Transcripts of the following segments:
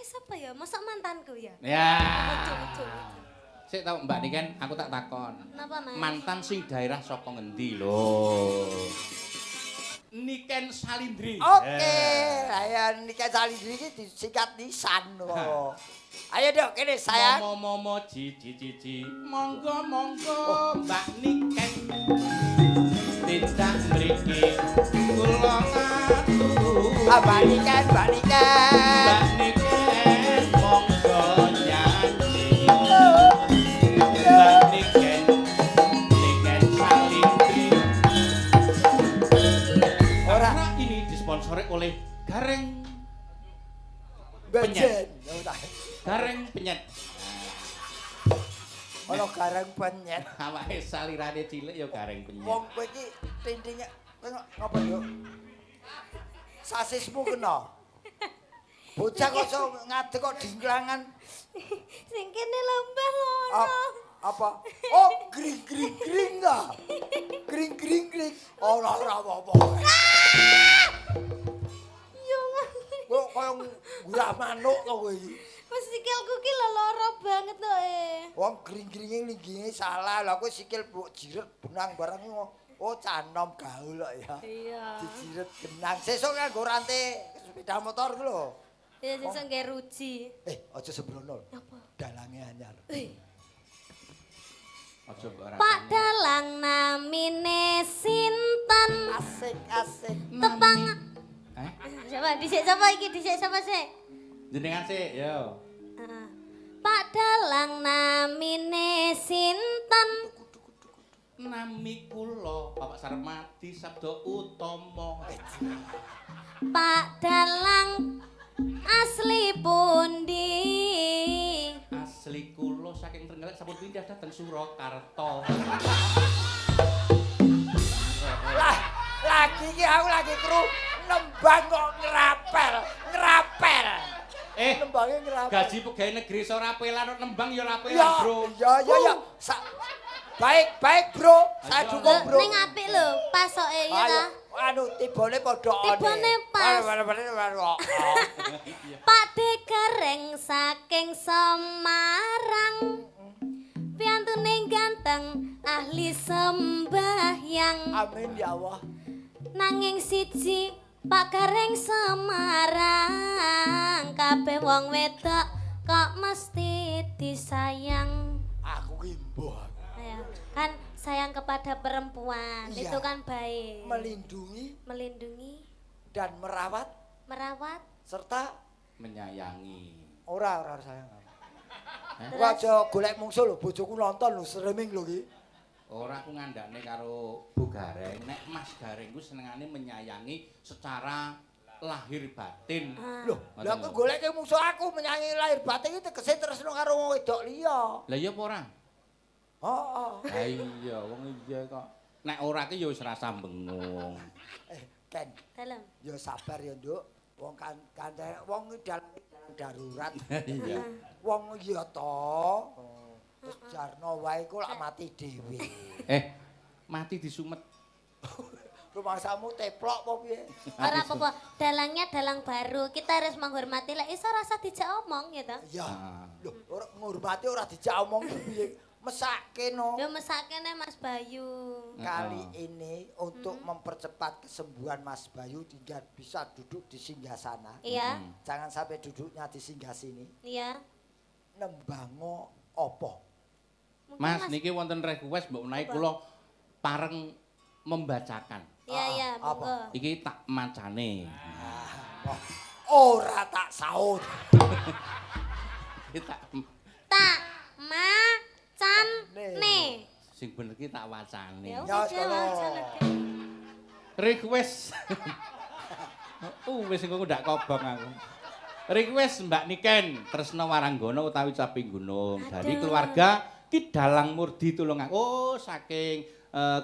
siapa ya? Masa mantanku ya? Ya. Ojo. Sik tau Mbak Niken, aku tak takon. Napa, Mas? Mantan sing daerah saka ngendi lho? Niken Salindri. Oke, ayo Niken Salindri iki disingkat Nisan kok. Ayo dok, kene saya. Momo cici. Monggo Mbak Niken. Tidak mriki kula ngatur. Mbak Niken. Mbak Niken monggo nyanyi. Mbak Niken Salindri. Karena ini disponsori oleh Gareng Penyet. Gareng Penyet. Ono gareng penyet. Awake salirane cilik ya Gareng Penyet. Wong kowe iki tindinge ngopo yo? Sasismu kena. Bocah kok iso ngadeg kok dingklangan. Sing kene lembah lono. Apa? Oh, gring ta. Gring. Ora apa-apa. Yo. Kok koyo gurah manuk to kowe iki. Wes sikilku ki lara banget to Wong gring-gringe lingginge salah. Lah kowe sikil mbok jiret benang barang oh canom gaul kok ya. Iya. Dijiret benang. Sesuk nganggo rantai sepeda motor ku lho. Ya sesuk nggae ruji. Aja sembrono. Apa? Dalange anyar. Aja mbok ora. Pak Dalang namine sinten? Asik. Tepang. Eh? Siapa iki? Dhisik sapa sih? Jenengan sik, yo. Pak Dalang namine sinten? Nami kula Bapak Sarmadi Sabda Utama. Pak Dalang asli pundi? Asli kula saking Trenggalek sampun pindah dhateng Surakarta. Lah, lagi iki aku lagi kru nembang kok ngrapel. Nembange ngrapel. Gaji pegawai negeri iso rapelan nembang ya rapelan, Ya, Bro. ya. Baik, Bro. Saya dukung, Bro. Ning apik lho, pasoke ya ta. Anu tibane padha one. Tibane pas. Pak De Gareng saking Semarang. Piantune ganteng, ahli sembahyang. Amin ya Allah. Nanging siji Pak Gareng Semarang, kabeh wong wedok kok mesti disayang. Aku ki mbuh. Kan sayang kepada perempuan, Iya. itu kan baik. Melindungi dan merawat serta Menyayangi. ora sayang. Ora aja golek mungsul lho, bojoku nonton lho streaming lho ki. Ora aku ngandakne karo Bu Gareng, nek Mas Gareng ku senengane menyayangi secara lahir batin. Loh, lha aku goleke musuh aku menyayangi lahir batin iki tegese tresno karo wong wedok liya. Lah iya apa ora? Heeh. Lah iya, wong iya kok. Nek ora ki ya wis rasa bengung. Ken, Dalam. ya sabar ya, Nduk. Wong wong dalam darurat. Iya. Wong iya to. Terus jarno wae kok lak mati dhewe. Mati disumet. Rumangsamu teplok apa piye? Ora apa-apa, dalangnya dalang baru. Kita harus menghormati lah. Iso rasa dijak omong ya toh. Iya. Lho, ora ngurmati ora dijak omong piye. Mesake no. Yo mesakene Mas Bayu. Kali ini untuk mempercepat kesembuhan Mas Bayu tidak bisa duduk di singgasana. Iya. Jangan sampai duduknya di singgah sini. Iya. Nembango opo? Mas, niki wonten request mbok menawi kula pareng membacakan. Iya, monggo. Iki tak macane. Ora tak saut. Iki tak macane. sing bener ki tak wacane. Ya Ya, wis sekolah. Request. Wis engko ndak kobong aku. Request Mbak Niken Tresna Waranggono utawi Caping Gunung dari keluarga Ki Dalang Murdi Tulungagung. Oh, saking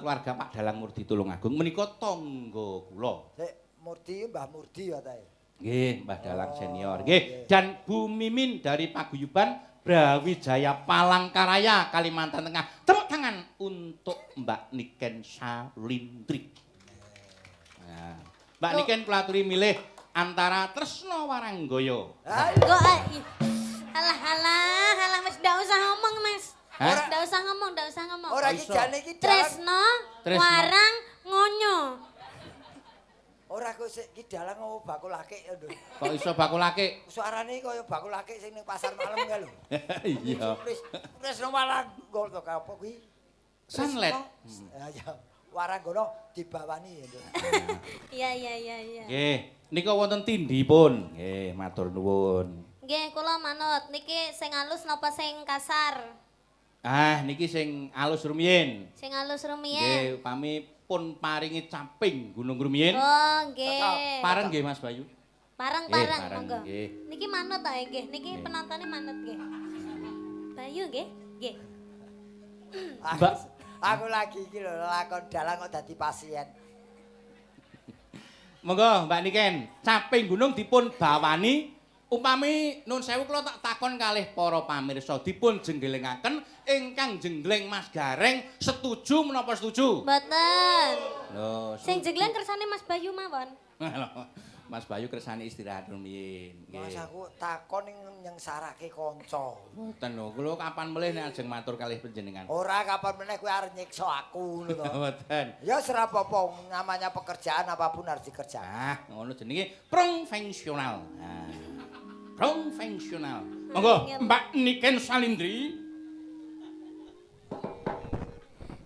keluarga Pak Dalang Murdi Tulungagung menika tangga kula. Sik Murdi Mbah Murdi ya ta. Nggih, Mbah Dalang senior. Nggih, dan Bu Mimin dari Paguyuban Brawijaya Palangkaraya Kalimantan Tengah. Tepuk tangan untuk Mbak Niken Salindri. Nah, Mbak Niken kula aturi milih antara Tresna Waranggaya. Kok alah Mas ndak usah ngomong Mas. Hah? Ndak usah ngomong. Ora iki iso. jane iki dalang. Tresna Warang Ngonyo. Ora kok sik iki dalang ngopo bakul akik ya, Nduk. Kok iso bakul akik? Suarane kaya bakul akik sing ning pasar malam ka lho. Iya. Wis malah gol to apa kuwi? Sunlight. Ya, Waranggono dibawani ya, Nduk. Iya. Nggih, nika wonten tindhipun. Nggih, matur nuwun. Nggih, kula manut. Niki sing halus napa sing kasar? Ah, niki sing alus rumiyin. Sing halus rumiyin. Nggih, upami pun paringi caping Gunung Rumiyin. Oh, nggih. Pareng nggih Mas Bayu. Pareng, Pareng, monggo. nggih. Niki manut ta nggih. Niki Nggih. penontonnya manut nggih. Bayu nggih? Nggih. Mbak. Aku lagi iki lho lakon dalang kok dadi pasien. Monggo Mbak Niken, caping gunung dipun bawani upami nun sewu kula tak takon kalih para pamirsa dipun jenggelengaken ingkang jenggleng Mas Gareng setuju menapa setuju? Mboten. Lho, Sing jegleng kersane Mas Bayu mawon. Mas Bayu kersane istirahat rumiyin. Mas Nggih. aku takon ning nyengsarake kanca. Mboten lho, kula kapan melih nek ajeng matur kalih panjenengan. Ora kapan meneh kowe arep nyiksa aku ngono to. Mboten. Ya ora apa-apa, namanya pekerjaan apapun harus dikerjakan. Ah, ngono jenenge profesional. Nah. Profesional. Monggo Mbak Niken Salindri.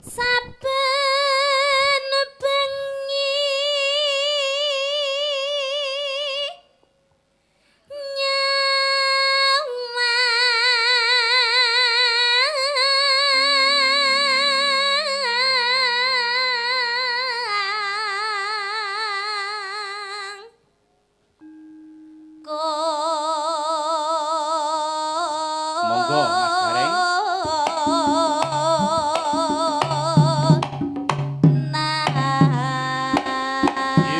Saben bengi Monggo, Mas Gareng.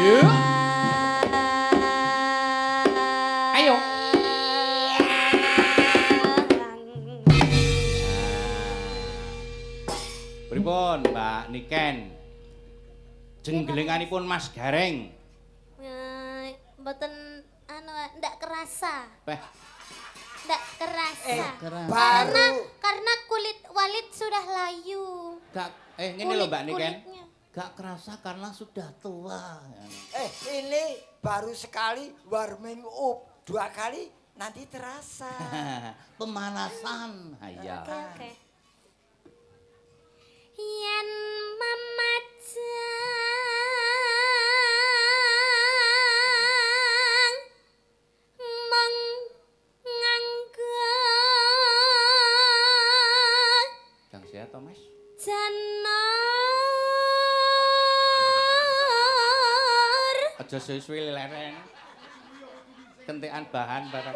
Yuk. Ayo. Pripun Mbak Niken? Jenggelenganipun Mas Gareng. Mboten anu ndak kerasa. Peh, Ndak kerasa. Karena kulit Walid sudah layu. gak ngene lho Mbak Niken. Kulitnya. Gak kerasa karena sudah tua. Ini baru sekali warming up. 2 kali nanti terasa. Pemanasan. Iya. Oke. Yen mamajang mong nganggo Jang sehat to, Mas? janur Aja suwi-suwi leren. Kentekan bahan barang.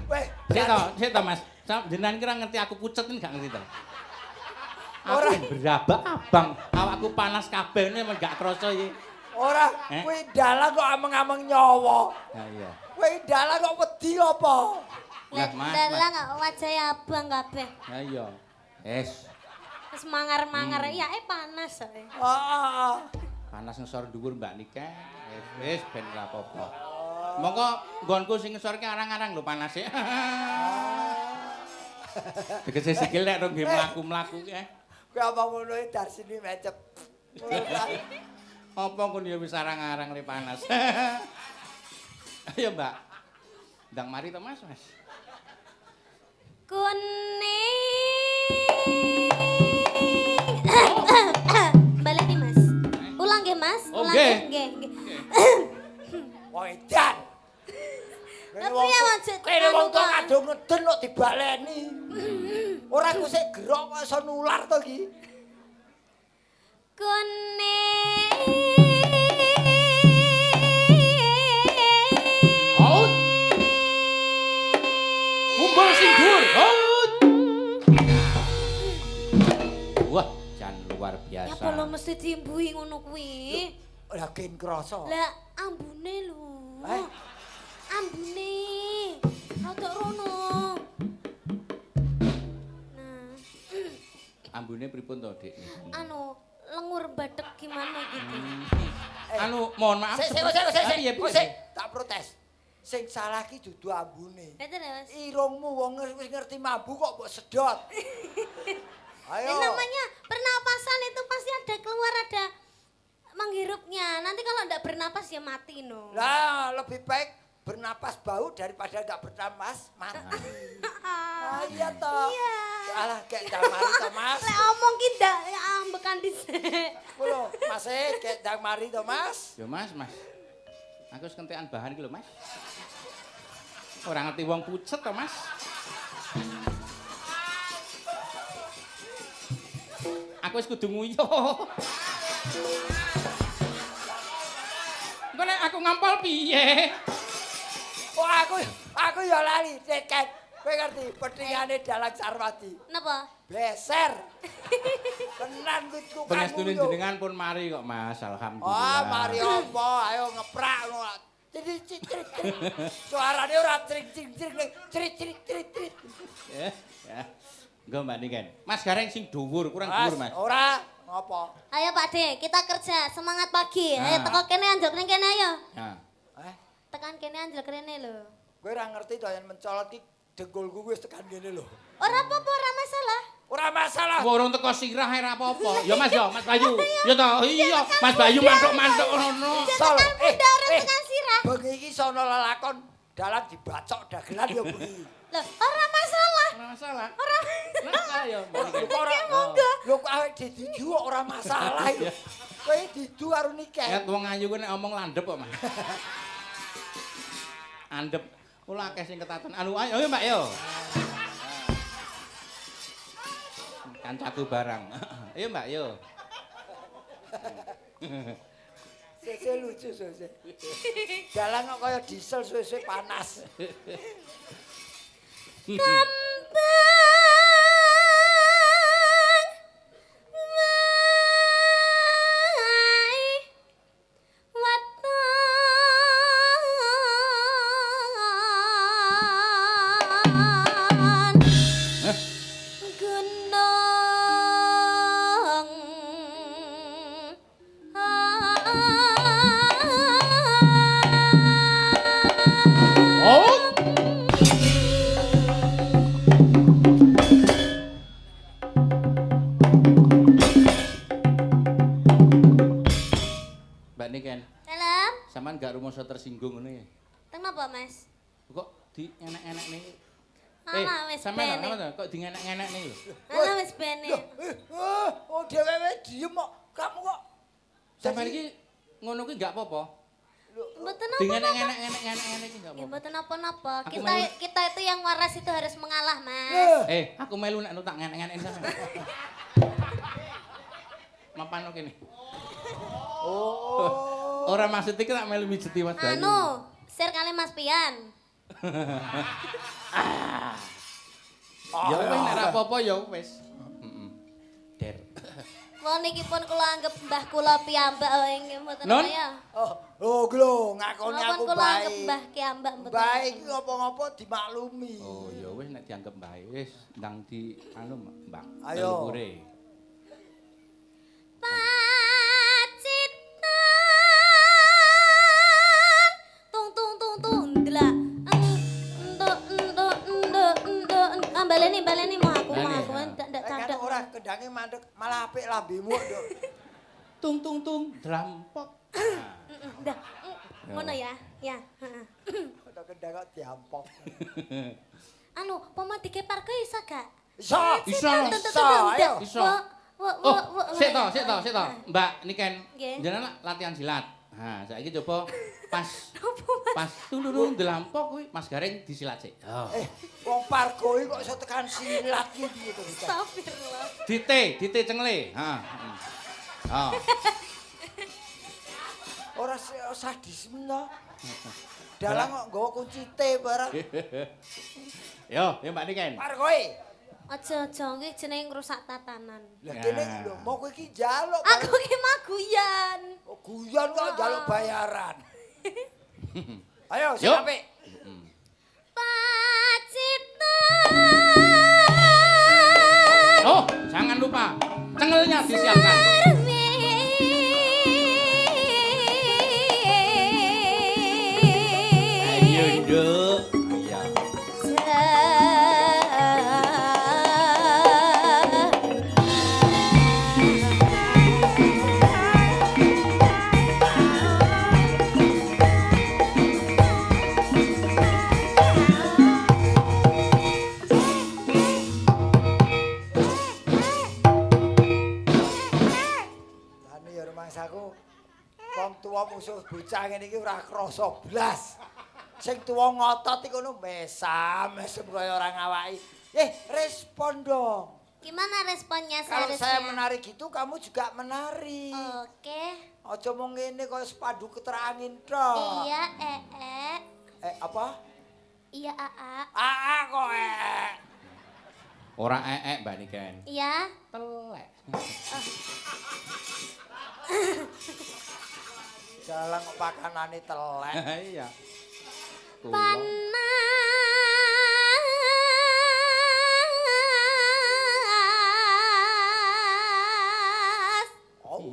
Weh, Sik to, Mas. Jenengan kira ngerti aku pucet ini gak ngerti to. Ora. Aku berabak abang, awakku panas kabeh ini emang gak krasa iki. ora kowe dalang kok ameng-ameng nyawa. Nah iya. Kowe dalang kok wedi apa? Lah, Mas, dalang wajahe abang kabeh. Nah iya. Wis, Wis mangar-mangar ya panas ae. Heeh. panas ngesor dhuwur Mbak Nika. Wis ben ora apa-apa. Monggo nggonku sing ngesorke arang-arang lho panase. Tegese sikil nek rong nggih mlaku-mlaku ki. Kowe apa ngono e dar sini mecep. Apa kon ya wis arang-arang le panas. Ayo Mbak. Ndang mari to Mas. Kuning. Balik nih Mas. Ulang nggih Mas. Oh, Ulang nggih. nggih. Wong edan. Tapi ya wajib Kene wong tua kadung ngeden kok dibaleni. Ora ku sik gerok kok iso nular to iki. Kuning. Haut. Mumbul sing dhuwur. Haut. Wah, jan luar biasa. Ya apa lo mesti diimbui ngono kuwi? Lah gen krasa. Lah ambune lho. Ambune. Rada rono. Nah, Ambune pripun to, Dik? anu lengur bathek gimana gitu. anu mohon maaf. Sik, Piye, piye? sik, tak protes. Sing salah ki dudu ambune. Betul ya, Mas? Irungmu wong wis ngerti mabuk kok mbok sedot. Ayo. Yang namanya pernapasan itu pasti ada keluar, ada menghirupnya. Nanti kalau enggak bernapas ya mati no. Lah, lebih baik bernapas bau daripada enggak bernapas mati. Iya toh. Iya. Alah kayak ndang mari to, Mas. Lek omong ki ndak ambekan dhisik. Kulo, Mas kayak ndang mari to, Mas. Yo Mas. Aku wis kentekan bahan iki lho, Mas. Ora ngerti wong pucet to, Mas. Aku wis kudu nguyu. Engko nek aku ngampol piye? Oh, aku ya lali, Ket. Kowe ngerti petingane Dalang Sarwati. Napa? Beser. Tenan kuwi tukang. Pangestune jenengan pun mari kok, Mas. Alhamdulillah. Oh, mari apa? Ayo ngeprak ngono. Crit. Suarane ora cring-cring ning crit. Ya. Engko Mbak Niken. Mas Gareng sing dhuwur, kurang dhuwur, Mas. Ora, ngopo? Ayo Pak De, kita kerja. Semangat pagi. Nah. Ayo teko kene anjlok ning kene ayo. Nah. Tekan kene anjlok kene lho. Kowe ora ngerti to yen mencolot ki dengkulku wis tekan kene lho. Ora apa-apa, ora masalah. Ora masalah. Urung teko sirah ora apa-apa. Ya Mas ya, Mas Bayu. Ya toh, iya. Mas Bayu mantuk-mantuk ngono. Tekan bunda ora tekan sirah. Bengi iki sono lelakon dalan dibacok dagelan ya bengi. Lho, ora masalah. Ora masalah. Ora. Lah ya, Mbak Niken. Kok ora monggo. Lho kok awake didu kok ora masalah iki. Kowe didu karo Niken. Ya wong ayu ku nek omong landhep kok, Mas. Andep. Kula akeh sing ketaton. Anu ayo Mbak yo. Kancaku barang. Ayo Mbak yo. Sese lucu sese. Dalan kok kaya diesel suwe-suwe panas. Oh. Mbak Niken, Dalam. sampean gak rumoso tersinggung ngono ya? Kenapa, Mas? Kok di enek-enek nih? Alah wis sampean bene. kok di enek-enek nih lho? Alah wis bene. Oh dhewe diem kok. Kamu kok Sampean iki ngono kuwi gak apa-apa. Mboten Di apa-apa. enek-enek iki gak Ya apa-apa. mboten apa-apa. Aku Kita malu. kita itu yang waras itu harus mengalah, Mas. Aku melu nek tak ngenek-ngenek sampean. Mapan kene. Oh. Ora maksud iki tak melu mijeti Mas Bayu. Anu, share kali Mas Pian. Ya wis nek ora apa-apa ya wis. Heeh. Der. Wong niki pun kula anggap mbah kula piyambak nggih mboten Non? ya. Oh glo ngakoni Napa aku kula anggap baik. mbah piyambak mboten. Baik iki ngopo-ngopo dimaklumi. Oh ya wis nek dianggap bae wis ndang di anu Mbak. Ayo. Telukure. Pacitan tung delak baleni mau aku ndak Kan candek ora kendange mandek malah apik lambemu nduk. Tung drampok. ndak ngono ya heeh. Kok kendang kok diampok. Anu poma dikepar ke iso gak Iso. Iso. Ayo. Iso. Oh, sik to. Mbak Niken, Nggih. jenengan latihan silat. Nah, saiki coba pas turun delampok kuwi Mas Gareng disilat sik. Oh. Wong pargoi kok iso tekan silat iki piye to bisa. Astagfirullah. Dite cengle. Ha. Oh. Ora sadisme to. Dalang kok nggawa kunci T barang. Yo, Mbak Niken. Pargoi. Aja-aja iki jenenge ngrusak tatanan. Lah kene lho, mau kowe iki njaluk. Aku ki maguyan. Oh, guyon kok njaluk bayaran. Ayo, sing Yuk. apik. Pacitan. Oh, jangan lupa cengelnya disiapkan. musuh bocah ngene iki ora krasa blas. Sing tuwa ngotot iku ngono mesam kaya ora ngawaki. Respon dong. Gimana responnya Kalau seharusnya? saya menari gitu, kamu juga menari. Oke. Aja mau ngene kaya sepadu keterangin tok. Iya, Apa? Iya, Aa. Kok Ora Mbak Niken. Iya. Telek. Jalang pakanane telek. Iya. Panas. Oh.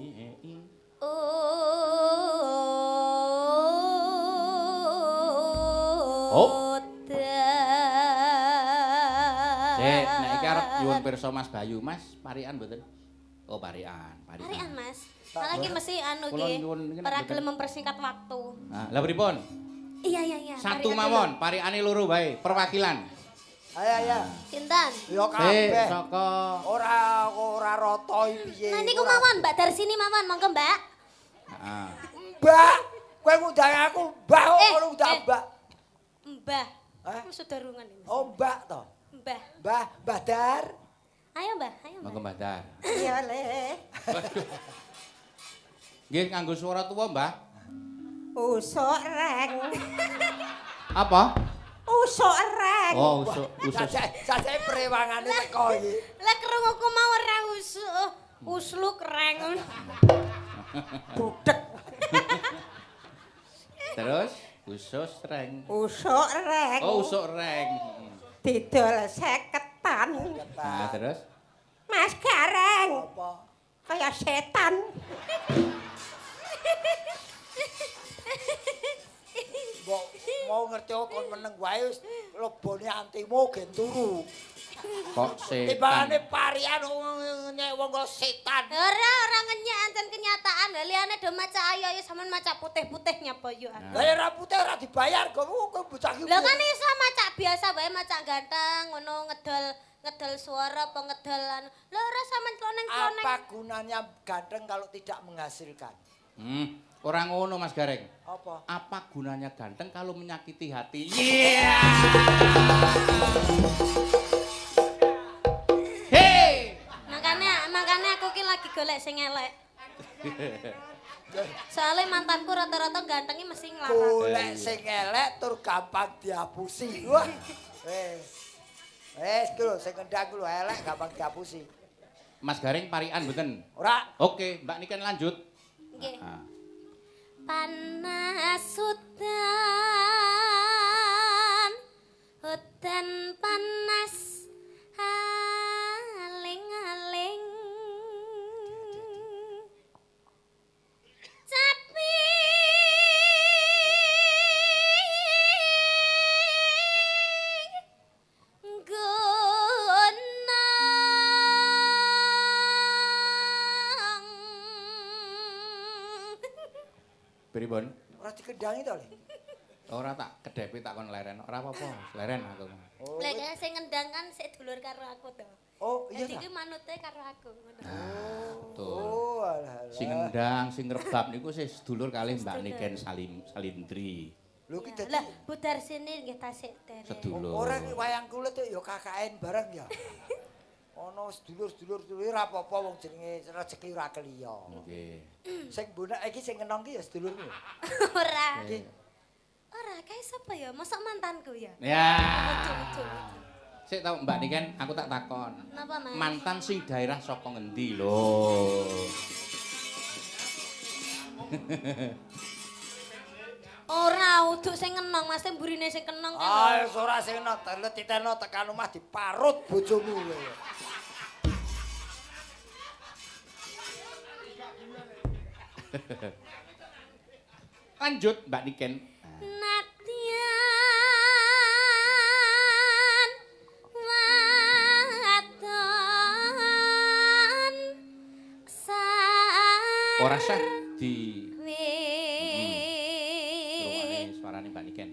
Nek iki arep nyuwun pirsa Mas Bayu, Mas parian mboten? Oh, parian. Harian Mas. Lagi mesti anu Kula nggih. nyuwun ngene Ora mboten. gelem mempersingkat waktu. Nah, lha pripun? Iya. Satu parian mawon, dulu. pariane loro wae, perwakilan. Ayo. Sinten? Ya kabeh. Saka Ora rata piye. Nah niku mawon Mbak dari sini mawon, monggo Mbak. Heeh. Mbak, kowe ngundang aku Mbak kok ngono undang Mbak. Mbah. Hah? Wis sedurungan ini. Oh, Mbak to. Mbah. Mbah Dar. Ayo Mbah. Monggo Mbah Dar. Iya, Le. Nggih nganggo swara tuwa, Mbah. Usuk reng. Apa? Usuk reng. Oh, usus. Sajake prewangane teko iki. Lah krunguku mau ora usluk reng. Budek. Terus usus reng. Usuk reng. Oh, usuk reng. Didol 50-an. Nah, terus Mas Gareng. Apa? Kaya setan. Mbok mau ngerti kon meneng wae wis lebone antimu gen turu. kok setan. Timbangane parian nyek wong kok setan. Ora ngenyek ancen kenyataan. Lah liyane do maca ayo sampean maca putih-putih nyapa yo. Lah ya ora putih ora dibayar kok bocah iki. Lah kan iso maca biasa wae maca ganteng ngono ngedol suara apa ngedolan. Lah ora sampean cloneng-cloneng. Apa gunanya ganteng kalau tidak menghasilkan? Ora ngono Mas Gareng. Apa? Apa gunanya ganteng kalau menyakiti hati? Hei! Makanya aku ki lagi golek sing elek. Soalnya mantanku rata-rata gantengnya mesti nglarang. Golek sing elek tur gampang dihapusi. Wah. Wes ku lho sing kendang ku lho elek gampang dihapusi. Mas Gareng parian mboten? Ora. Oke, Mbak Niken lanjut. Nggih. Ah. Panas hutan panas aling-aling tapi Pripun? Ora dikendangi to, Le. Ora tak kedepi tak kon leren. Ora apa-apa, leren aku. Oh. Lah kan sing ngendang kan sik dulur karo aku to. Oh, iya Jadi ta. iki manute karo aku ngono. Betul. Oh, alah. Sing ngendang, sing ngrebab niku sih sedulur kalih Mbak Niken Salindri. Lho ki dadi Lah budar sini nggih tasik derek. Sedulur. ora ki wayang kulit ya KKN bareng ya. Ono sedulur-sedulur ora apa-apa wong jenenge rezeki ora keliya. Nggih. Sing bonak iki sing ngenong ki ya sedulurmu. Ora. Nggih. Ora kae sapa ya? Mosok mantanku ya? Ya. Lucu. Sik tau Mbak Niken, aku tak takon. Napa, Mas? Mantan sing daerah saka ngendi lho? Ora uduk sing ngenong, Mas mburine sing kenong ki lho. Ah, wis ora sing ono telet titeno tekan omah diparut bojomu kowe. Lanjut Mbak Niken. Natian waton Ora sah di sarwi rungokne suarane Mbak Niken.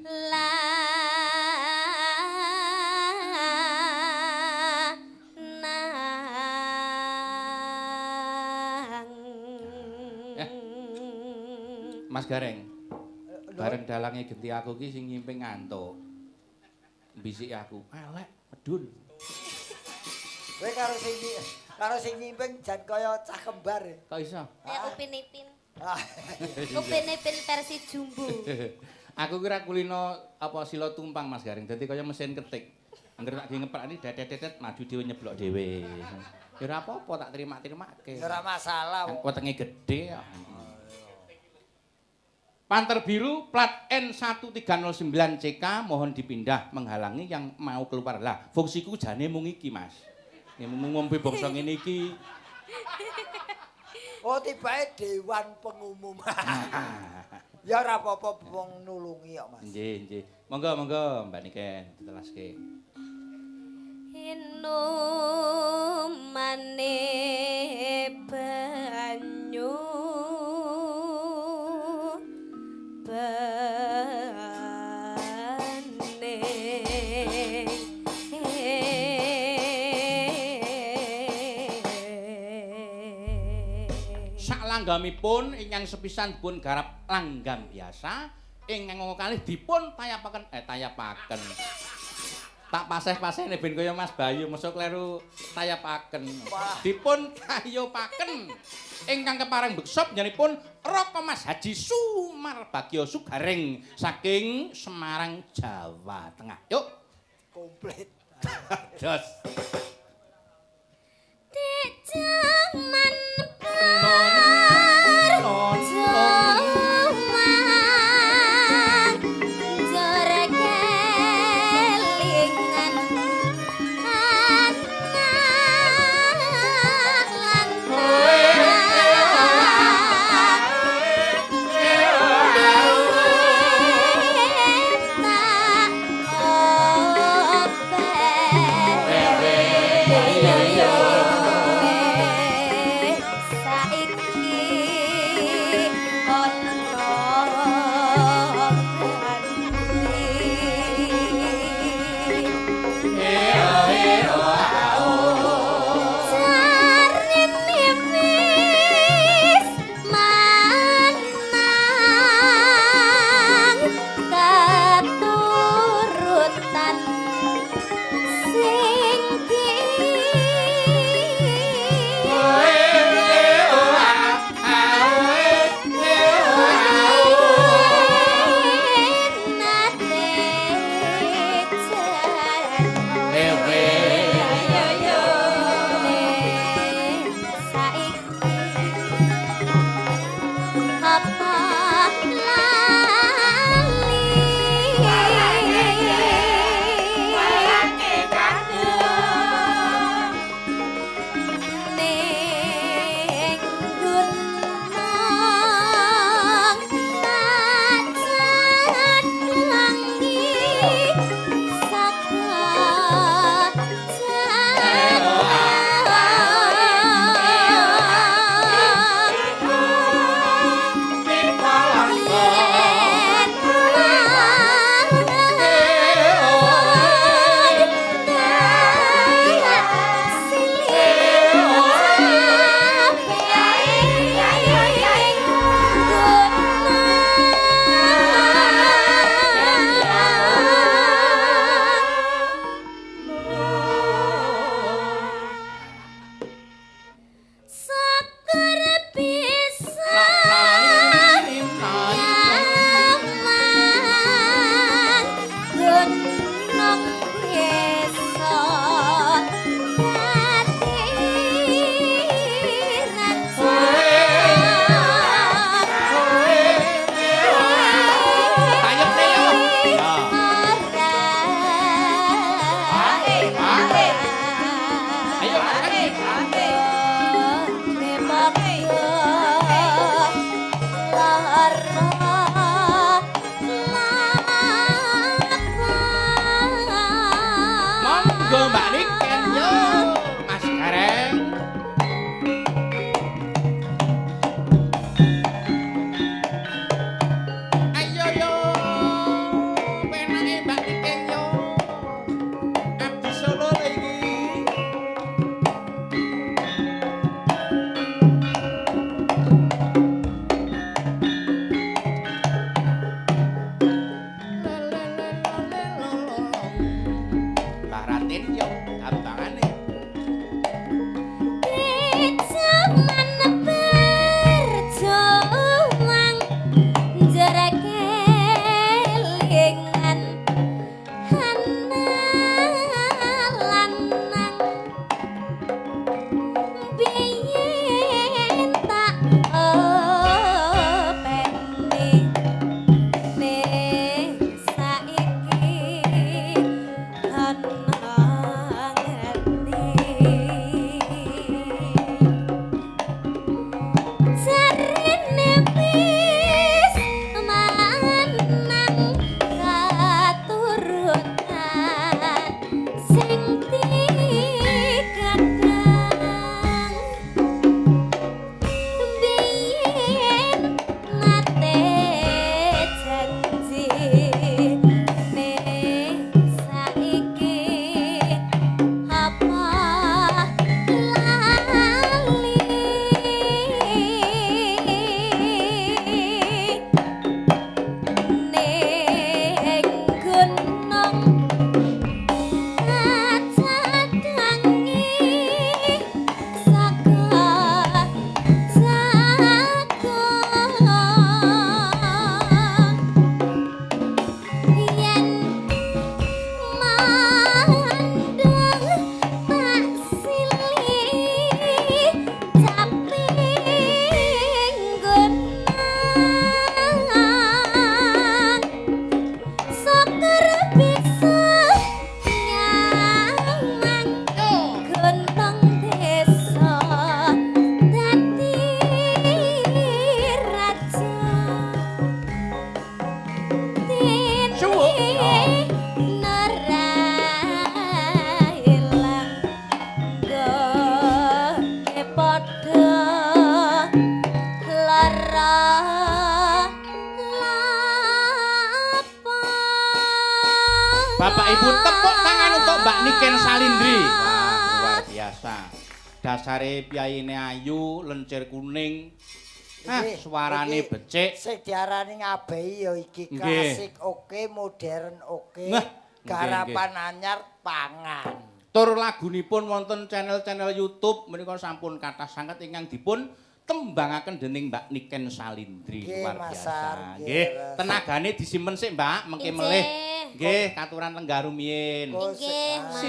Mas Gareng. Bareng dalange genti aku ki sing nyimping ngantuk. Bisik aku, elek, medun. Kowe karo sing nyimping jan kaya cah kembar. Kok iso? Ya Upin Ipin. Ah, Upin Ipin versi jumbo. Aku kira kulino apa sila tumpang Mas Gareng. Dadi kaya mesin ketik. Angger tak ngeprak dedet maju dhewe nyeblok dhewe. Ya ora apa-apa tak terima-terimake. ora masalah. Wetenge gedhe kok. Panter biru plat N1309CK mohon dipindah menghalangi yang mau keluar. Lah, fungsiku jane mung iki, Mas. Ya ngombe bangsa ngene iki. Oh, tibake dewan pengumuman. Ya ora apa-apa wong nulungi kok, Mas. Nggih, nggih. Monggo Mbak Niken ditelaske. Mane banyu bane Salanggamipun ingkang sepisan pun garap langgam biasa ingkang kalih dipun tayapaken tak paseh-pasehne ben kaya Mas Bayu mesuk kleru tayapaken. Dipun kayopaken ingkang kepareng beksop nyanipun Raka Mas Haji Sumar Bagyo Sugareng saking Semarang, Jawa Tengah. Yuk. Komplit. Jos. Dek jaman kene yo gampangane. Zaman berjuang jarak kelingan lanang biyen tak openi ning saiki ana ngerti jarine wis manang katurutan sing digadang biyen nate janji ning saiki apa lali ning gunung cadangi saka jagon yen mandang tak silih caping gunung Soker bisa nyamang gunung desa dadi raja Suwuk. Tini nerailang gone padha lara lapang. Bapak Ibu tepuk tangan untuk Mbak Niken Salindri. Wah, luar biasa. Dasare piyayine ayu, lencir kuning. Ah, Iki- suarane iki becik. Sing diarani ngabehi ya iki Nggih. klasik oke, modern oke. Nah, Garapan anyar pangan. Tur lagunipun wonten channel-channel YouTube menika sampun kathah sanget ingkang dipun tembangaken dening Mbak Niken Salindri. Nggih, Luar Mas biasa. Ar, nggih, Nggih, Ras. tenagane disimpen sik, Mbak, mengke Nggih. melih. Nggih, katuran tenggaru miyin. Kok Nggih, ah. Mas.